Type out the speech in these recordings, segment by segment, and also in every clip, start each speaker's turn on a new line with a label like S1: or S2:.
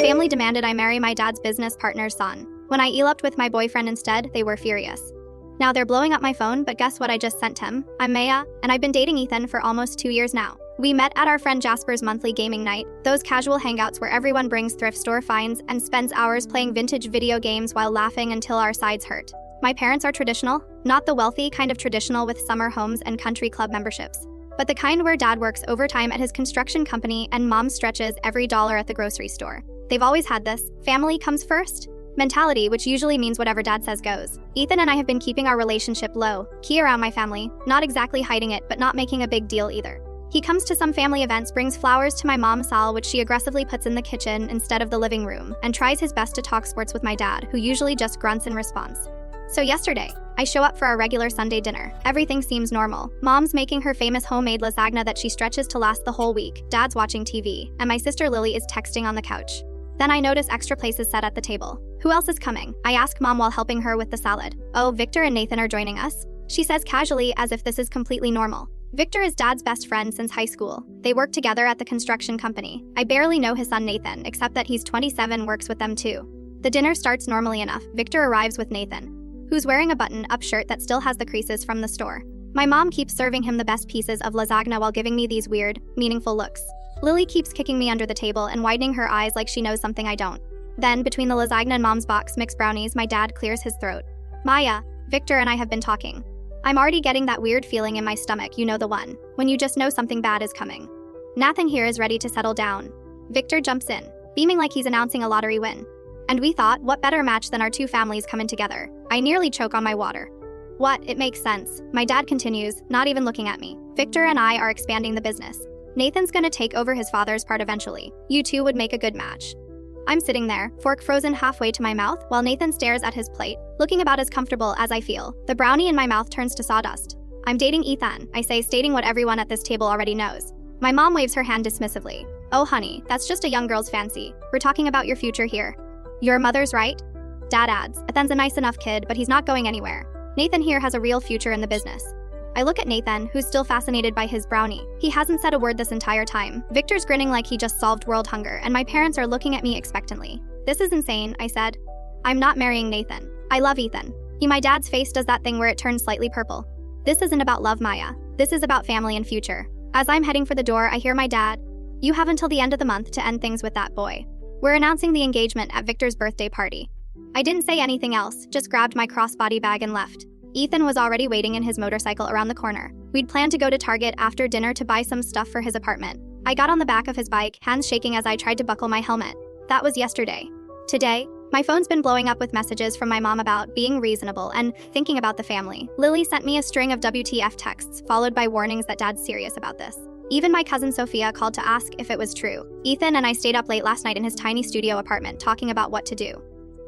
S1: family demanded I marry my dad's business partner's son. When I eloped with my boyfriend instead, they were furious. Now they're blowing up my phone, but guess what I just sent him? I'm Maya, and I've been dating Ethan for almost 2 years now. We met at our friend Jasper's monthly gaming night, those casual hangouts where everyone brings thrift store finds and spends hours playing vintage video games while laughing until our sides hurt. My parents are traditional, not the wealthy kind of traditional with summer homes and country club memberships, but the kind where dad works overtime at his construction company and mom stretches every dollar at the grocery store. They've always had this family comes first mentality, which usually means whatever dad says goes. Ethan and I have been keeping our relationship low, key around my family, not exactly hiding it but not making a big deal either. He comes to some family events, brings flowers to my mom Sal, which she aggressively puts in the kitchen instead of the living room, and tries his best to talk sports with my dad, who usually just grunts in response. So yesterday, I show up for our regular Sunday dinner. Everything seems normal. Mom's making her famous homemade lasagna that she stretches to last the whole week. Dad's watching TV, and my sister Lily is texting on the couch. Then I notice extra places set at the table. Who else is coming? I ask Mom while helping her with the salad. Oh, Victor and Nathan are joining us? She says casually, as if this is completely normal. Victor is Dad's best friend since high school. They work together at the construction company. I barely know his son Nathan, except that he's 27, works with them too. The dinner starts normally enough. Victor arrives with Nathan, who's wearing a button-up shirt that still has the creases from the store. My mom keeps serving him the best pieces of lasagna while giving me these weird, meaningful looks. Lily keeps kicking me under the table and widening her eyes like she knows something I don't. Then, between the lasagna and Mom's box mixed brownies, my dad clears his throat. Maya, Victor and I have been talking. I'm already getting that weird feeling in my stomach, you know the one, when you just know something bad is coming. Nathan here is ready to settle down. Victor jumps in, beaming like he's announcing a lottery win. And we thought, what better match than our two families coming together? I nearly choke on my water. What? It makes sense. My dad continues, not even looking at me. Victor and I are expanding the business. Nathan's gonna take over his father's part eventually. You two would make a good match. I'm sitting there, fork frozen halfway to my mouth, while Nathan stares at his plate, looking about as comfortable as I feel. The brownie in my mouth turns to sawdust. I'm dating Ethan, I say, stating what everyone at this table already knows. My mom waves her hand dismissively. Oh honey, that's just a young girl's fancy. We're talking about your future here. Your mother's right? Dad adds, Ethan's a nice enough kid, but he's not going anywhere. Nathan here has a real future in the business. I look at Nathan, who's still fascinated by his brownie. He hasn't said a word this entire time. Victor's grinning like he just solved world hunger, and my parents are looking at me expectantly. This is insane, I said. I'm not marrying Nathan. I love Ethan. My dad's face does that thing where it turns slightly purple. This isn't about love, Maya. This is about family and future. As I'm heading for the door, I hear my dad. You have until the end of the month to end things with that boy. We're announcing the engagement at Victor's birthday party. I didn't say anything else, just grabbed my crossbody bag and left. Ethan was already waiting in his motorcycle around the corner. We'd planned to go to Target after dinner to buy some stuff for his apartment. I got on the back of his bike, hands shaking as I tried to buckle my helmet. That was yesterday. Today, my phone's been blowing up with messages from my mom about being reasonable and thinking about the family. Lily sent me a string of WTF texts, followed by warnings that Dad's serious about this. Even my cousin Sophia called to ask if it was true. Ethan and I stayed up late last night in his tiny studio apartment talking about what to do.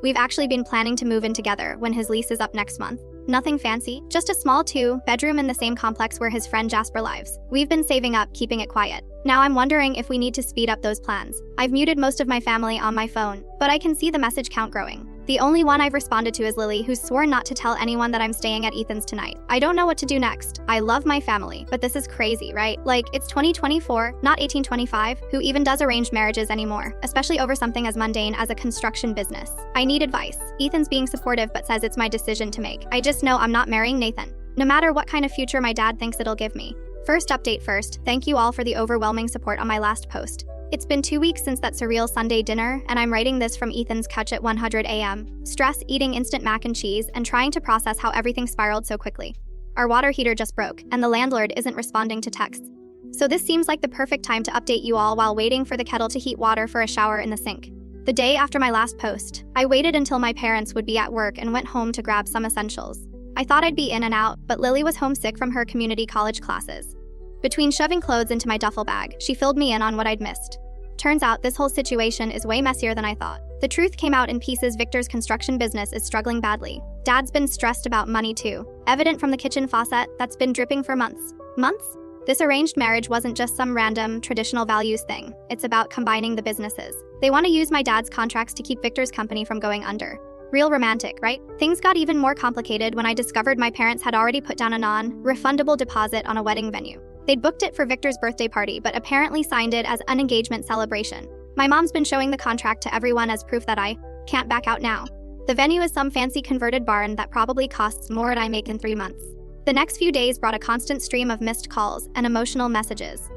S1: We've actually been planning to move in together when his lease is up next month. Nothing fancy, just a small 2-bedroom in the same complex where his friend Jasper lives. We've been saving up, keeping it quiet. Now I'm wondering if we need to speed up those plans. I've muted most of my family on my phone, but I can see the message count growing. The only one I've responded to is Lily, who's sworn not to tell anyone that I'm staying at Ethan's tonight. I don't know what to do next. I love my family, but this is crazy, right? Like, it's 2024, not 1825. Who even does arranged marriages anymore? Especially over something as mundane as a construction business. I need advice. Ethan's being supportive but says it's my decision to make. I just know I'm not marrying Nathan, no matter what kind of future my dad thinks it'll give me. First update first, thank you all for the overwhelming support on my last post. It's been 2 weeks since that surreal Sunday dinner, and I'm writing this from Ethan's couch at 100 a.m. Stress, eating instant mac and cheese, and trying to process how everything spiraled so quickly. Our water heater just broke, and the landlord isn't responding to texts. So this seems like the perfect time to update you all while waiting for the kettle to heat water for a shower in the sink. The day after my last post, I waited until my parents would be at work and went home to grab some essentials. I thought I'd be in and out, but Lily was homesick from her community college classes. Between shoving clothes into my duffel bag, she filled me in on what I'd missed. Turns out this whole situation is way messier than I thought. The truth came out in pieces. Victor's construction business is struggling badly. Dad's been stressed about money too, evident from the kitchen faucet that's been dripping for months. Months? This arranged marriage wasn't just some random, traditional values thing. It's about combining the businesses. They want to use my dad's contracts to keep Victor's company from going under. Real romantic, right? Things got even more complicated when I discovered my parents had already put down a non-refundable deposit on a wedding venue. They'd booked it for Victor's birthday party, but apparently signed it as an engagement celebration. My mom's been showing the contract to everyone as proof that I can't back out now. The venue is some fancy converted barn that probably costs more than I make in 3 months. The next few days brought a constant stream of missed calls and emotional messages.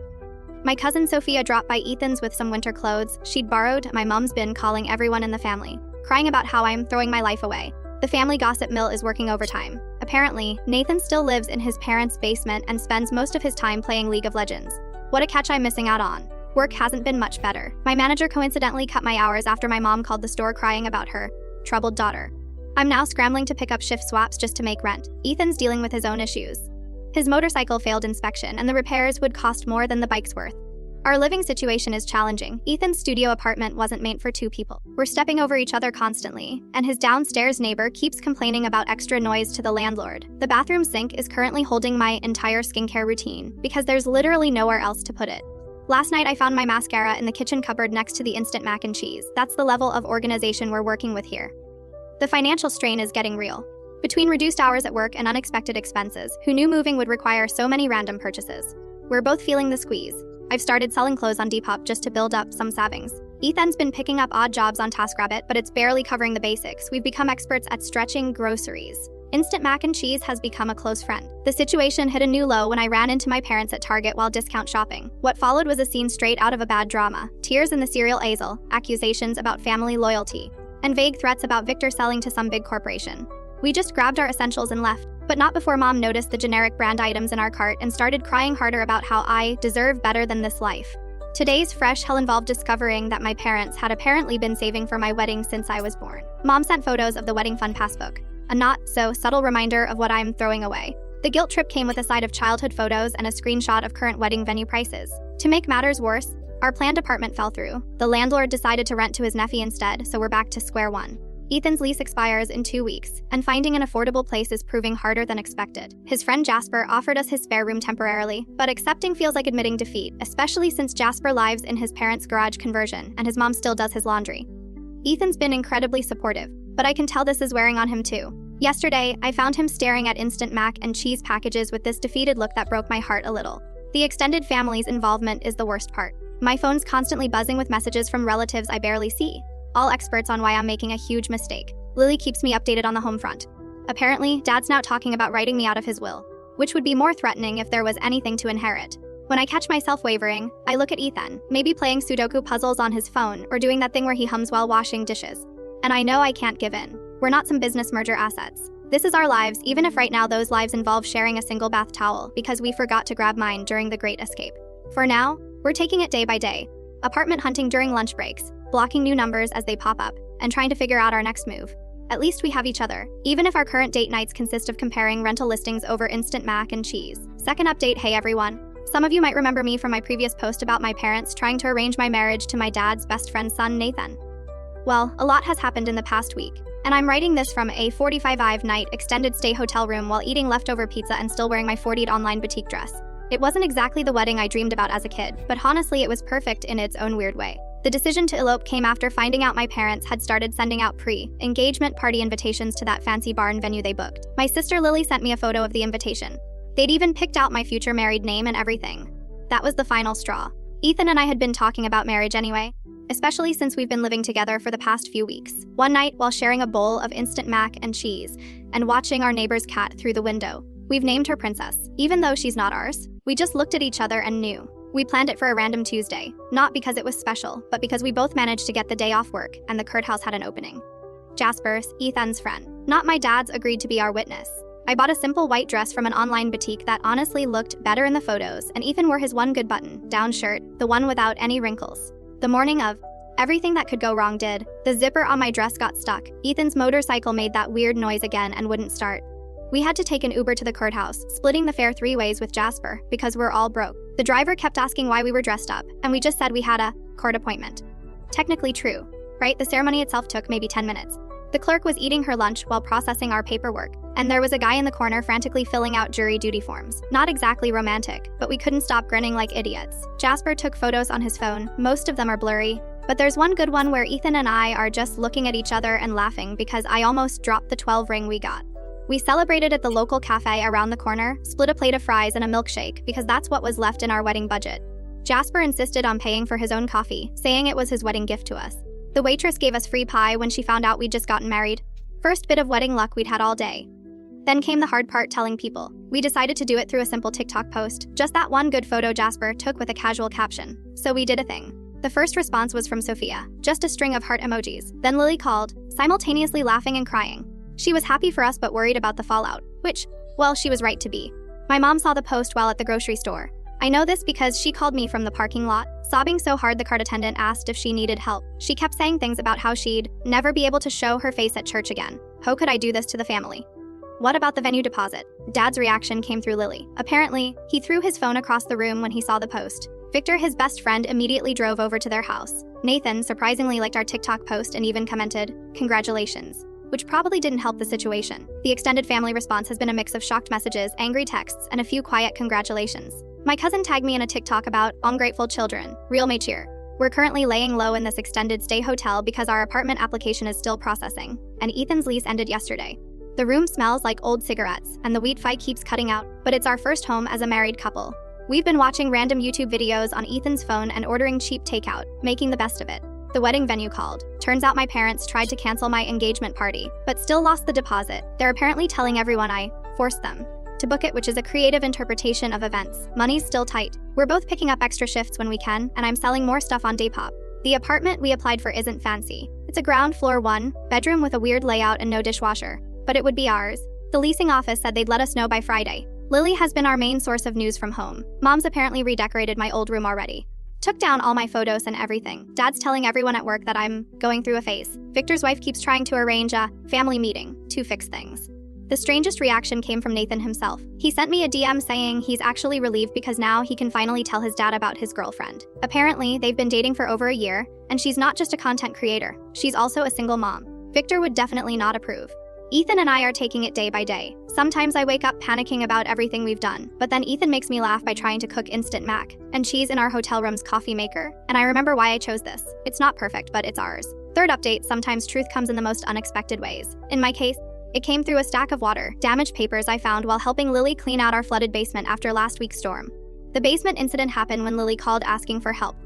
S1: My cousin Sophia dropped by Ethan's with some winter clothes she'd borrowed. My mom's been calling everyone in the family, crying about how I'm throwing my life away. The family gossip mill is working overtime. Apparently, Nathan still lives in his parents' basement and spends most of his time playing League of Legends. What a catch I'm missing out on. Work hasn't been much better. My manager coincidentally cut my hours after my mom called the store crying about her troubled daughter. I'm now scrambling to pick up shift swaps just to make rent. Ethan's dealing with his own issues. His motorcycle failed inspection and the repairs would cost more than the bike's worth. Our living situation is challenging. Ethan's studio apartment wasn't meant for 2 people. We're stepping over each other constantly, and his downstairs neighbor keeps complaining about extra noise to the landlord. The bathroom sink is currently holding my entire skincare routine because there's literally nowhere else to put it. Last night I found my mascara in the kitchen cupboard next to the instant mac and cheese. That's the level of organization we're working with here. The financial strain is getting real. Between reduced hours at work and unexpected expenses, who knew moving would require so many random purchases? We're both feeling the squeeze. I've started selling clothes on Depop just to build up some savings. Ethan's been picking up odd jobs on TaskRabbit, but it's barely covering the basics. We've become experts at stretching groceries. Instant mac and cheese has become a close friend. The situation hit a new low when I ran into my parents at Target while discount shopping. What followed was a scene straight out of a bad drama. Tears in the cereal aisle, accusations about family loyalty, and vague threats about Victor selling to some big corporation. We just grabbed our essentials and left, but not before Mom noticed the generic brand items in our cart and started crying harder about how I deserve better than this life. Today's fresh hell involved discovering that my parents had apparently been saving for my wedding since I was born. Mom sent photos of the wedding fund passbook, a not-so-subtle reminder of what I'm throwing away. The guilt trip came with a side of childhood photos and a screenshot of current wedding venue prices. To make matters worse, our planned apartment fell through. The landlord decided to rent to his nephew instead, so we're back to square one. Ethan's lease expires in 2 weeks, and finding an affordable place is proving harder than expected. His friend Jasper offered us his spare room temporarily, but accepting feels like admitting defeat, especially since Jasper lives in his parents' garage conversion and his mom still does his laundry. Ethan's been incredibly supportive, but I can tell this is wearing on him too. Yesterday, I found him staring at instant mac and cheese packages with this defeated look that broke my heart a little. The extended family's involvement is the worst part. My phone's constantly buzzing with messages from relatives I barely see, all experts on why I'm making a huge mistake. Lily keeps me updated on the home front. Apparently, Dad's now talking about writing me out of his will, which would be more threatening if there was anything to inherit. When I catch myself wavering, I look at Ethan, maybe playing Sudoku puzzles on his phone or doing that thing where he hums while washing dishes. And I know I can't give in. We're not some business merger assets. This is our lives, even if right now those lives involve sharing a single bath towel because we forgot to grab mine during the Great Escape. For now, we're taking it day by day, apartment hunting during lunch breaks, blocking new numbers as they pop up, and trying to figure out our next move. At least we have each other, even if our current date nights consist of comparing rental listings over instant mac and cheese. Second update, hey everyone. Some of you might remember me from my previous post about my parents trying to arrange my marriage to my dad's best friend's son, Nathan. Well, a lot has happened in the past week, and I'm writing this from a 45-night extended stay hotel room while eating leftover pizza and still wearing my 40'd online boutique dress. It wasn't exactly the wedding I dreamed about as a kid, but honestly it was perfect in its own weird way. The decision to elope came after finding out my parents had started sending out pre-engagement party invitations to that fancy barn venue they booked. My sister Lily sent me a photo of the invitation. They'd even picked out my future married name and everything. That was the final straw. Ethan and I had been talking about marriage anyway, especially since we've been living together for the past few weeks. One night, while sharing a bowl of instant mac and cheese and watching our neighbor's cat through the window, we've named her Princess, even though she's not ours. We just looked at each other and knew. We planned it for a random Tuesday, not because it was special, but because we both managed to get the day off work and the courthouse had an opening. Jasper, Ethan's friend, not my dad's, agreed to be our witness. I bought a simple white dress from an online boutique that honestly looked better in the photos, and Ethan wore his one good button-down shirt, the one without any wrinkles. The morning of, everything that could go wrong did. The zipper on my dress got stuck. Ethan's motorcycle made that weird noise again and wouldn't start. We had to take an Uber to the courthouse, splitting the fare 3 ways with Jasper, because we're all broke. The driver kept asking why we were dressed up, and we just said we had a court appointment. Technically true, right? The ceremony itself took maybe 10 minutes. The clerk was eating her lunch while processing our paperwork, and there was a guy in the corner frantically filling out jury duty forms. Not exactly romantic, but we couldn't stop grinning like idiots. Jasper took photos on his phone. Most of them are blurry, but there's one good one where Ethan and I are just looking at each other and laughing because I almost dropped the 12 ring we got. We celebrated at the local cafe around the corner, split a plate of fries and a milkshake because that's what was left in our wedding budget. Jasper insisted on paying for his own coffee, saying it was his wedding gift to us. The waitress gave us free pie when she found out we'd just gotten married. First bit of wedding luck we'd had all day. Then came the hard part, telling people. We decided to do it through a simple TikTok post, just that one good photo Jasper took with a casual caption. So we did a thing. The first response was from Sophia, just a string of heart emojis. Then Lily called, simultaneously laughing and crying. She was happy for us but worried about the fallout, which, well, she was right to be. My mom saw the post while at the grocery store. I know this because she called me from the parking lot, sobbing so hard the cart attendant asked if she needed help. She kept saying things about how she'd never be able to show her face at church again. How could I do this to the family? What about the venue deposit? Dad's reaction came through Lily. Apparently, he threw his phone across the room when he saw the post. Victor, his best friend, immediately drove over to their house. Nathan surprisingly liked our TikTok post and even commented, "Congratulations," which probably didn't help the situation. The extended family response has been a mix of shocked messages, angry texts, and a few quiet congratulations. My cousin tagged me in a TikTok about ungrateful children, real mature. We're currently laying low in this extended stay hotel because our apartment application is still processing, and Ethan's lease ended yesterday. The room smells like old cigarettes, and the weed fight keeps cutting out, but it's our first home as a married couple. We've been watching random YouTube videos on Ethan's phone and ordering cheap takeout, making the best of it. The wedding venue called. Turns out my parents tried to cancel my engagement party, but still lost the deposit. They're apparently telling everyone I forced them to book it, which is a creative interpretation of events. Money's still tight. We're both picking up extra shifts when we can, and I'm selling more stuff on Depop. The apartment we applied for isn't fancy. It's a ground floor 1-bedroom with a weird layout and no dishwasher. But it would be ours. The leasing office said they'd let us know by Friday. Lily has been our main source of news from home. Mom's apparently redecorated my old room already. Took down all my photos and everything. Dad's telling everyone at work that I'm going through a phase. Victor's wife keeps trying to arrange a family meeting to fix things. The strangest reaction came from Nathan himself. He sent me a DM saying he's actually relieved because now he can finally tell his dad about his girlfriend. Apparently, they've been dating for over a year, and she's not just a content creator. She's also a single mom. Victor would definitely not approve. Ethan and I are taking it day by day. Sometimes I wake up panicking about everything we've done, but then Ethan makes me laugh by trying to cook instant mac and cheese in our hotel room's coffee maker, and I remember why I chose this. It's not perfect, but it's ours. Third update, sometimes truth comes in the most unexpected ways. In my case, it came through a stack of water, damaged papers I found while helping Lily clean out our flooded basement after last week's storm. The basement incident happened when Lily called asking for help.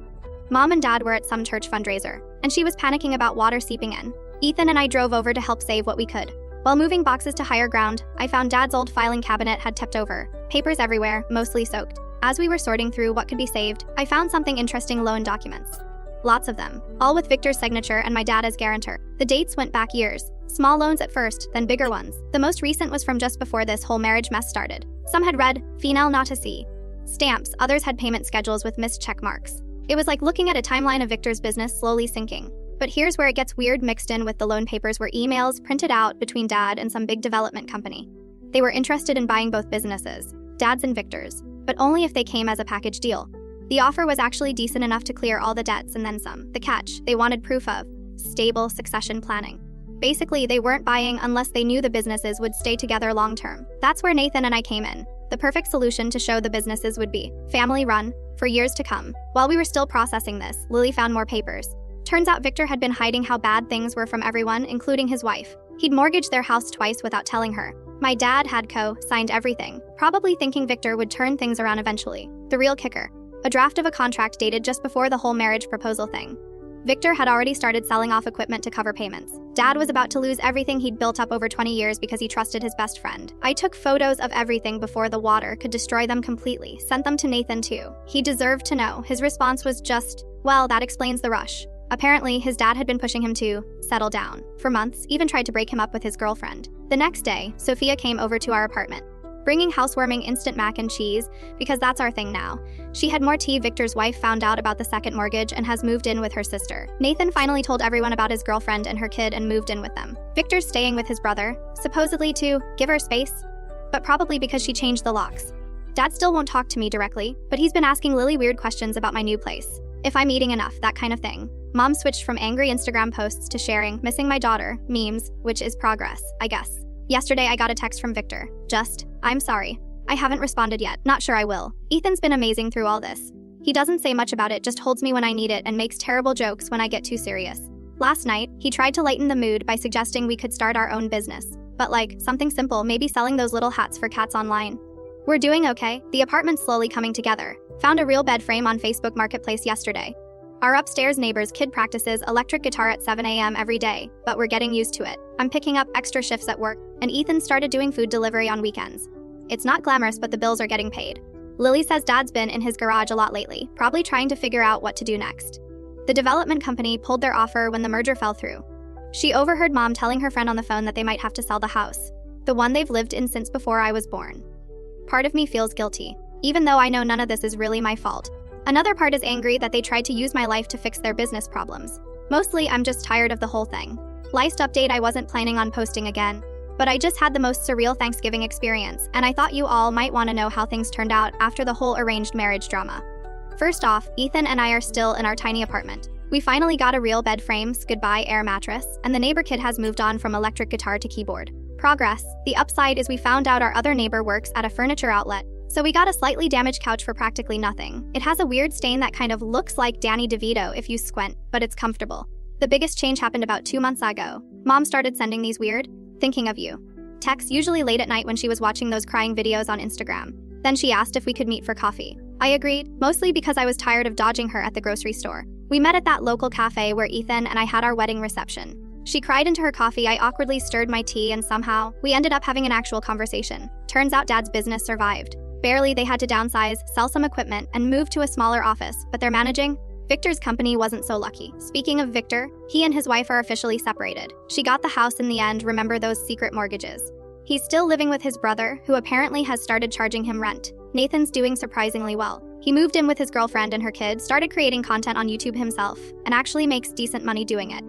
S1: Mom and Dad were at some church fundraiser, and she was panicking about water seeping in. Ethan and I drove over to help save what we could. While moving boxes to higher ground, I found Dad's old filing cabinet had tipped over, papers everywhere, mostly soaked. As we were sorting through what could be saved, I found something interesting: loan documents. Lots of them, all with Victor's signature and my dad as guarantor. The dates went back years. Small loans at first, then bigger ones. The most recent was from just before this whole marriage mess started. Some had read, "Female not to see." Stamps, others had payment schedules with missed check marks. It was like looking at a timeline of Victor's business slowly sinking. But here's where it gets weird. Mixed in with the loan papers were emails printed out between Dad and some big development company. They were interested in buying both businesses, Dad's and Victor's, but only if they came as a package deal. The offer was actually decent enough to clear all the debts and then some. The catch, they wanted proof of stable succession planning. Basically, they weren't buying unless they knew the businesses would stay together long term. That's where Nathan and I came in. The perfect solution to show the businesses would be family run for years to come. While we were still processing this, Lily found more papers. Turns out Victor had been hiding how bad things were from everyone, including his wife. He'd mortgaged their house twice without telling her. My dad had signed everything, probably thinking Victor would turn things around eventually. The real kicker, a draft of a contract dated just before the whole marriage proposal thing. Victor had already started selling off equipment to cover payments. Dad was about to lose everything he'd built up over 20 years because he trusted his best friend. I took photos of everything before the water could destroy them completely, sent them to Nathan too. He deserved to know. His response was just, well, that explains the rush. Apparently, his dad had been pushing him to settle down for months, even tried to break him up with his girlfriend. The next day, Sophia came over to our apartment, bringing housewarming instant mac and cheese, because that's our thing now. She had more tea. Victor's wife found out about the second mortgage and has moved in with her sister. Nathan finally told everyone about his girlfriend and her kid and moved in with them. Victor's staying with his brother, supposedly to give her space, but probably because she changed the locks. Dad still won't talk to me directly, but he's been asking Lily weird questions about my new place. If I'm eating enough, that kind of thing. Mom switched from angry Instagram posts to sharing "missing my daughter" memes, which is progress, I guess. Yesterday I got a text from Victor. Just, "I'm sorry. I haven't responded yet. Not sure I will." Ethan's been amazing through all this. He doesn't say much about it, just holds me when I need it and makes terrible jokes when I get too serious. Last night, he tried to lighten the mood by suggesting we could start our own business. But like, something simple, maybe selling those little hats for cats online. We're doing okay, the apartment's slowly coming together. Found a real bed frame on Facebook Marketplace yesterday. Our upstairs neighbor's kid practices electric guitar at 7 a.m. every day, but we're getting used to it. I'm picking up extra shifts at work, and Ethan started doing food delivery on weekends. It's not glamorous, but the bills are getting paid. Lily says Dad's been in his garage a lot lately, probably trying to figure out what to do next. The development company pulled their offer when the merger fell through. She overheard Mom telling her friend on the phone that they might have to sell the house, the one they've lived in since before I was born. Part of me feels guilty, even though I know none of this is really my fault. Another part is angry that they tried to use my life to fix their business problems. Mostly, I'm just tired of the whole thing. Last update, I wasn't planning on posting again, but I just had the most surreal Thanksgiving experience, and I thought you all might want to know how things turned out after the whole arranged marriage drama. First off, Ethan and I are still in our tiny apartment. We finally got a real bed frames, goodbye air mattress, and the neighbor kid has moved on from electric guitar to keyboard. Progress. The upside is we found out our other neighbor works at a furniture outlet, so we got a slightly damaged couch for practically nothing. It has a weird stain that kind of looks like Danny DeVito if you squint, but it's comfortable. The biggest change happened about 2 months ago. Mom started sending these weird, thinking of you texts, usually late at night when she was watching those crying videos on Instagram. Then she asked if we could meet for coffee. I agreed, mostly because I was tired of dodging her at the grocery store. We met at that local cafe where Ethan and I had our wedding reception. She cried into her coffee, I awkwardly stirred my tea, and somehow, we ended up having an actual conversation. Turns out Dad's business survived. Barely, they had to downsize, sell some equipment, and move to a smaller office, but they're managing. Victor's company wasn't so lucky. Speaking of Victor, he and his wife are officially separated. She got the house in the end, remember those secret mortgages. He's still living with his brother, who apparently has started charging him rent. Nathan's doing surprisingly well. He moved in with his girlfriend and her kid, started creating content on YouTube himself, and actually makes decent money doing it.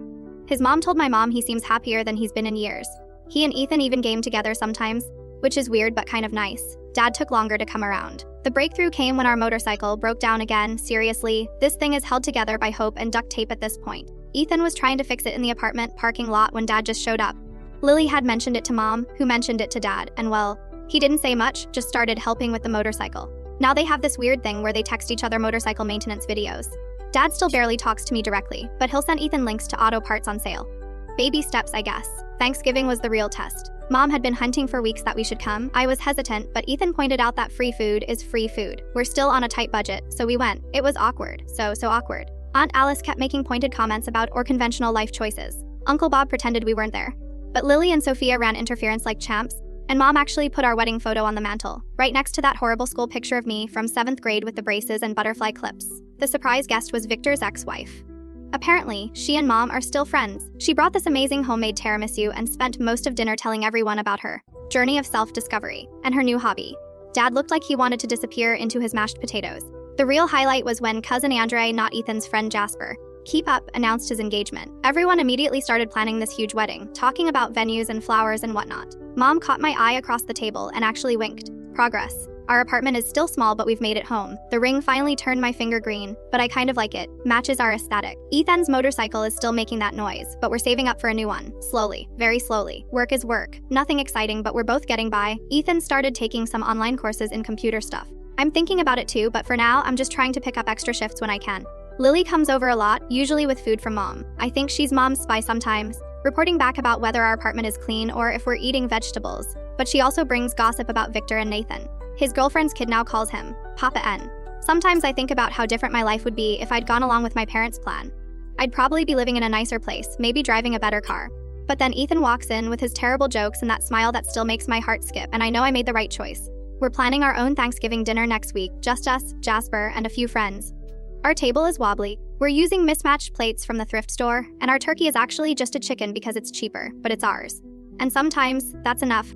S1: His mom told my mom he seems happier than he's been in years. He and Ethan even game together sometimes, which is weird but kind of nice. Dad took longer to come around. The breakthrough came when our motorcycle broke down again. Seriously, this thing is held together by hope and duct tape at this point. Ethan was trying to fix it in the apartment parking lot when Dad just showed up. Lily had mentioned it to Mom, who mentioned it to Dad, and well, he didn't say much, just started helping with the motorcycle. Now they have this weird thing where they text each other motorcycle maintenance videos. Dad still barely talks to me directly, but he'll send Ethan links to auto parts on sale. Baby steps, I guess. Thanksgiving was the real test. Mom had been hunting for weeks that we should come. I was hesitant, but Ethan pointed out that free food is free food. We're still on a tight budget, so we went. It was awkward, so awkward. Aunt Alice kept making pointed comments about our conventional life choices. Uncle Bob pretended we weren't there. But Lily and Sophia ran interference like champs, and Mom actually put our wedding photo on the mantle, right next to that horrible school picture of me from 7th grade with the braces and butterfly clips. The surprise guest was Victor's ex-wife. Apparently, she and Mom are still friends. She brought this amazing homemade tiramisu and spent most of dinner telling everyone about her journey of self-discovery and her new hobby. Dad looked like he wanted to disappear into his mashed potatoes. The real highlight was when cousin Andre, not Ethan's friend Jasper, Keep Up, announced his engagement. Everyone immediately started planning this huge wedding, talking about venues and flowers and whatnot. Mom caught my eye across the table and actually winked. Progress. Our apartment is still small, but we've made it home. The ring finally turned my finger green, but I kind of like it. Matches our aesthetic. Ethan's motorcycle is still making that noise, but we're saving up for a new one. Slowly, very slowly. Work is work. Nothing exciting, but we're both getting by. Ethan started taking some online courses in computer stuff. I'm thinking about it too, but for now, I'm just trying to pick up extra shifts when I can. Lily comes over a lot, usually with food from Mom. I think she's Mom's spy sometimes, reporting back about whether our apartment is clean or if we're eating vegetables. But she also brings gossip about Victor and Nathan. His girlfriend's kid now calls him Papa N. Sometimes I think about how different my life would be if I'd gone along with my parents' plan. I'd probably be living in a nicer place, maybe driving a better car. But then Ethan walks in with his terrible jokes and that smile that still makes my heart skip, and I know I made the right choice. We're planning our own Thanksgiving dinner next week, just us, Jasper, and a few friends. Our table is wobbly. We're using mismatched plates from the thrift store, and our turkey is actually just a chicken because it's cheaper, but it's ours. And sometimes, that's enough.